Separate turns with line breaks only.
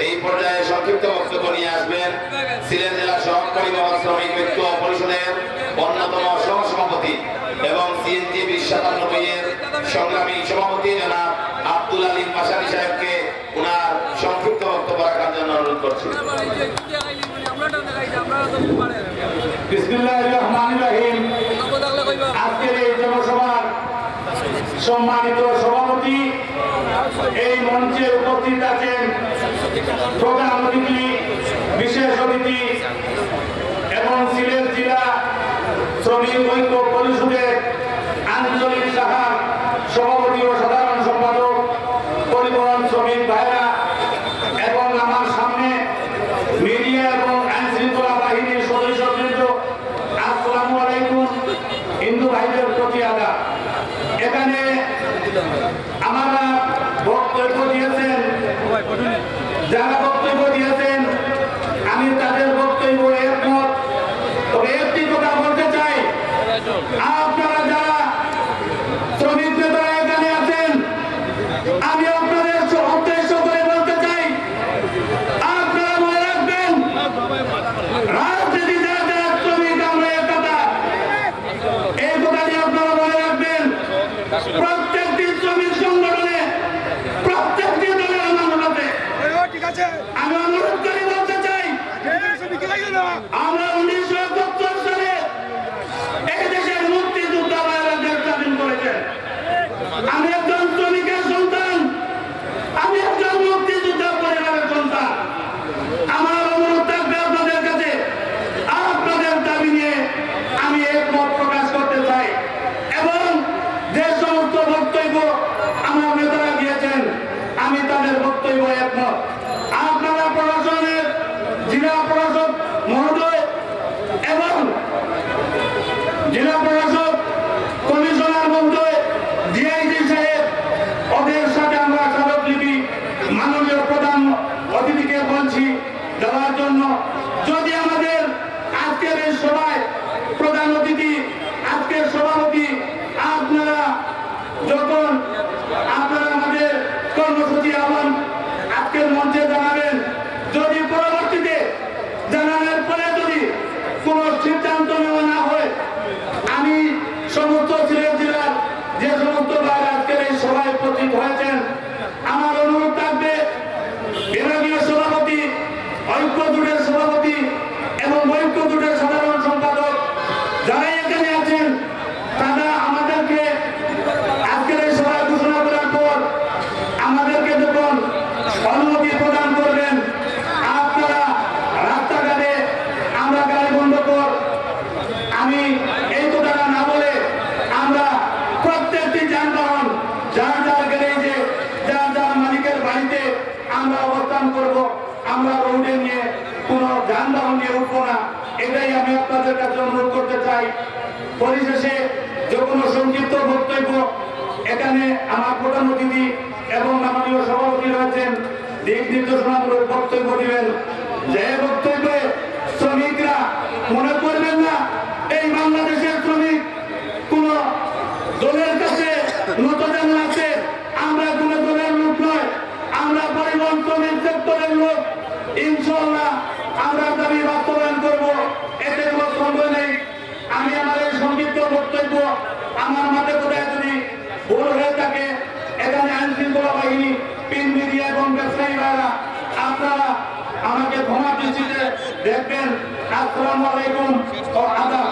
এই পর্যায়ে সংক্ষিপ্ত বক্তব্য নিয়ে আসবেন সিলেট জেলা সহকারী মহা শ্রমিক ঐক্য পরিষদের অন্যতম সহসভাপতি এবং সিএনজি ২০৯৭ এর সংগ্রামী সভাপতি জনাব আব্দুল আলীম পাশানি সাহেবকে ওনার সংক্ষিপ্ত বক্তব্য রাখার জন্য অনুরোধ করছি।
বিসমিল্লাহির রহমানির রহিম। আজকের এই জনসভার সম্মানিত সভাপতি, এই মঞ্চে উপস্থিত আছেন প্রধান অতিথি, বিশেষ অতিথি এবং সিলেট জেলা শ্রমিক ঐক্য পরিষদের আঞ্চলিক শাখার সভাপতি ও সাধারণ সম্পাদক, পরিবহন শ্রমিক ভাইরা এবং আমার সামনে মিডিয়া এবং আইন শৃঙ্খলা বাহিনীর সদস্যবৃন্দ, আসসালামু আলাইকুম। হিন্দু ভাইদের প্রতি আদাব। এখানে আমরা বক্তব্য দিয়েছেন, যারা বক্তব্য দিয়েছেন আমি তাদের বক্তব্য একমত। তবে একটি কথা বলতে চাই, আপনারা যারা শ্রমিক নেতারা এখানে আছেন, আমি আপনাদের উদ্দেশ্য করে বলতে চাই, আপনারা মনে রাখবেন রাজনীতি যারা শ্রমিক আমরা একতা, এই কথাটি আপনারা মনে রাখবেন। প্রত্যেকটি শ্রমিক সংগঠনে প্রত্যেকটি দলের আমানতে আমি অনুরোধ করে বলতে চাই, আমরা 1971 সালে এই দেশের মুক্তিযোদ্ধা ভাইরা দেশ স্বাধীন করেছেন। আমি একজন শ্রমিকের সন্তান, আমি একজন মুক্তিযোদ্ধা পরিবারের সন্তান। আমার অনুরোধ থাকবে আপনাদের কাছে, আপনাদের দাবি নিয়ে আমি একমত প্রকাশ করতে চাই এবং যে সমস্ত বক্তব্য আমার নেতারা দিয়েছেন আমি তাদের বক্তব্য একমত। আপনারা প্রশাসনের জেলা প্রশাসক মহোদয় এবং জেলা প্রশাসক কমিশনার মহোদয়, ডিআইজি সাহেব, ওদের সাথে আমরা স্মারকলিপি মাননীয় প্রধান অতিথিকে বলছি দেওয়ার জন্য। যদি আমাদের আজকের এই সভায় প্রধান অতিথি, আজকের সভাপতি, আপনারা যখন আপনারা আমাদের কর্মসূচি আহ্বান আজকের মঞ্চে জানাবেন, যদি পরবর্তীতে জানানোর পরে যদি কোনো সিদ্ধান্ত নেওয়া না হয়, আমি সমস্ত সিলেট জেলার যে সমস্ত ভাইরা আজকের এই সভায় উপস্থিত হয়েছেন, আমার অনুরোধ থাকবে বিভাগীয় সভাপতি, ঐক্য জোটের সভাপতি এবং ঐক্য জোটের সাধারণ সম্পাদক যারা এখানে আছেন, তারা আমাদেরকে আজকের এই সভায় ঘোষণা করার পর আমাদেরকে যখন অনুমতি প্রদান করবেন, আপনারা রাস্তাঘাটে আমরা গাড়ি বন্ধ কর, আমি এই কথাটা না বলে আমরা প্রত্যেকটি যানবাহন যার যার গ্যারেজে, যার যার মালিকের বাড়িতে আমরা অবস্থান করব। আমরা রোডে নিয়ে কোনো যানবাহন নিয়ে উঠবো না, এটাই আমি আপনাদের কাছে অনুরোধ করতে চাই। পরিশেষে যে কোনো সংক্ষিপ্ত বক্তব্য এখানে আমার প্রধান অতিথি এবং মাননীয় সভাপতি রয়েছেন, দিক নির্দেশনামূলক বক্তব্য দিবেন। যে বক্তব্যে শ্রমিকরা মনে করবেন না এই বাংলাদেশের শ্রমিক কোন দলের কাছে নতজান আছে, আমরা কোন দলের লোক নয়, আমরা পরিবহন শ্রমিক সেক্টরের লোক। ইনশাআল্লাহ আমরা দাবি বাস্তবায়ন করব, এতে কোনো সন্দেহ নেই। আমি আমার এই সংক্ষিপ্ত বক্তব্য আমার মাঠে কোথায় যদি ভুল হয়ে থাকে, এখানে আইন শৃঙ্খলা বাহিনী, প্রিন্ট মিডিয়া এবং ব্যবসায়ী ভাইরা আপনারা আমাকে ক্ষমা দৃষ্টিতে দেখবেন। আসসালামু আলাইকুম ও আদাব।